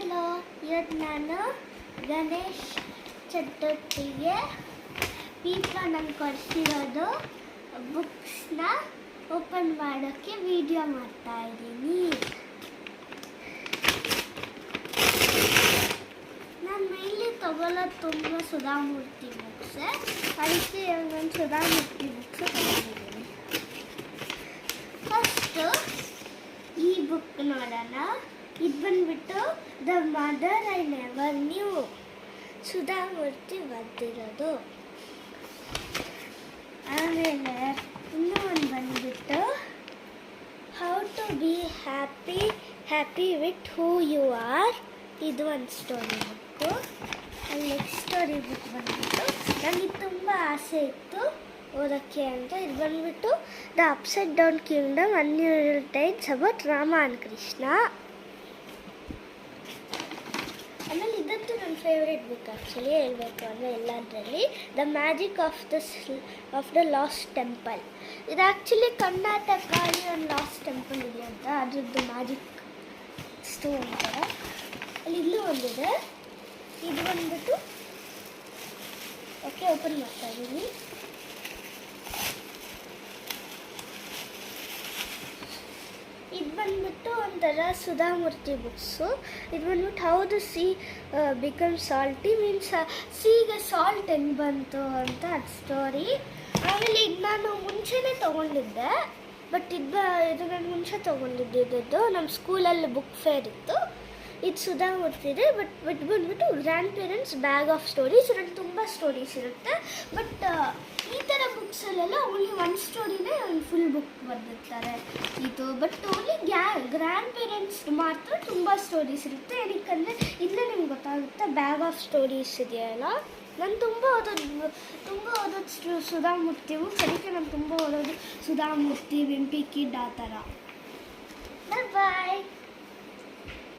Hello, ಇವತ್ತು ನಾನು ಗಣೇಶ್ ಚತುರ್ಥಿಗೆ ಪೀಪ ನಂಗೆ ಕೊಡಿಸಿರೋದು ಬುಕ್ಸ್ನ ಓಪನ್ ಮಾಡೋಕ್ಕೆ ವಿಡಿಯೋ ಮಾಡ್ತಾ ಇದ್ದೀನಿ. ನಾನು ಮೇನ್ಲಿ ತಗೊಳ್ಳೋದು ತುಂಬ ಸುಧಾಮೂರ್ತಿ ಬುಕ್ಸ್, ಅದಕ್ಕೆ ನಾನು ಸುಧಾಮೂರ್ತಿ ಬುಕ್ಸ್ ತಗೊಂಡಿದ್ದೀನಿ. ಫಸ್ಟು ಈ ಬುಕ್ ನೋಡೋಣ. ಇದು ಬಂದ್ಬಿಟ್ಟು the mother I never knew, Sudha Murty ಬರೆದಿರೋದು. ಆಮೇಲೆ ಇನ್ನೂ ಒಂದು ಬಂದ್ಬಿಟ್ಟು how to be happy with who you are, ಇದು ಒಂದು story book. Next story book ಬಂದ್ಬಿಟ್ಟು ನನಗೆ ತುಂಬ ಆಸೆ ಇತ್ತು ಓದೋಕ್ಕೆ ಅಂತ. ಇದು ಬಂದ್ಬಿಟ್ಟು the upside down kingdom unusual times about Rama and Krishna. ಆಮೇಲೆ ಇದಂತೂ ನನ್ನ ಫೇವ್ರೆಟ್ ಬುಕ್ ಆ್ಯಕ್ಚುಲಿ ಹೇಳಬೇಕು ಅಂದರೆ ಎಲ್ಲದರಲ್ಲಿ, the magic of the last temple. ಇದು ಆ್ಯಕ್ಚುಲಿ ಕರ್ನಾಟಕದಲ್ಲಿ ಒಂದು ಲಾಸ್ಟ್ ಟೆಂಪಲ್ ಇದೆ ಅಂತ, ಅದ್ರದ್ದು ಮ್ಯಾಜಿಕ್ ಸ್ಟೋನ್ ಥರ. ಅಲ್ಲಿ ಇಲ್ಲೂ ಒಂದಿದೆ. ಇದು ಬಂದ್ಬಿಟ್ಟು ಓಕೆ ಓಪನ್ ಮಾಡ್ತಾ ಇದ್ದೀನಿ. ಇದು ಬಂದ್ಬಿಟ್ಟು ಒಂಥರ ಸುಧಾಮೂರ್ತಿ ಬುಕ್ಸು. ಇದು ಬಂದ್ಬಿಟ್ಟು how the sea become salty, means ಸೀಗೆ ಸಾಲ್ಟ್ ಹೆಂಗೆ ಬಂತು ಅಂತ ಅದು ಸ್ಟೋರಿ. ಆಮೇಲೆ ಇದು ನಾನು ಮುಂಚೆನೇ ತೊಗೊಂಡಿದ್ದೆ, ಬಟ್ ಇದು ನಾನು ಮುಂಚೆ ತೊಗೊಂಡಿದ್ದು ನಮ್ಮ ಸ್ಕೂಲಲ್ಲಿ ಬುಕ್ ಫೇರ್ ಇತ್ತು. ಇದು ಸುಧಾಮೂರ್ತಿ ಇದೆ, ಬಟ್ ಬಂದ್ಬಿಟ್ಟು grand parents bag of stories. ಇದರಲ್ಲಿ ತುಂಬ ಸ್ಟೋರೀಸ್ ಇರುತ್ತೆ, ಬಟ್ ಈ ಥರ ಬುಕ್ಸಲ್ಲೆಲ್ಲ ಓನ್ಲಿ ಒಂದು ಸ್ಟೋರಿನೇ ಒಂದು ಫುಲ್ ಬುಕ್ ಬರೆದಿರ್ತಾರೆ ಇದು. ಬಟ್ ಓನ್ಲಿ ಗ್ರ್ಯಾಂಡ್ ಪೇರೆಂಟ್ಸ್ ಮಾತ್ರ ತುಂಬ ಸ್ಟೋರೀಸ್ ಇರುತ್ತೆ. ಏನಕ್ಕಂದರೆ ಇಲ್ಲೇ ನಿಮ್ಗೆ ಗೊತ್ತಾಗುತ್ತೆ ಬ್ಯಾಗ್ ಆಫ್ ಸ್ಟೋರೀಸ್ ಇದೆಯಲ್ಲ. ನಾನು ತುಂಬ ಓದೋದು ಸುಧಾಮೂರ್ತಿ ಬುಕ್ಸ್, ಅದಕ್ಕೆ ನಾನು ತುಂಬ ಓದೋದು ಸುಧಾಮೂರ್ತಿ, ವಿಂಪಿ ಕಿಡ್ ಆ ಥರ. ಬಾಯ್.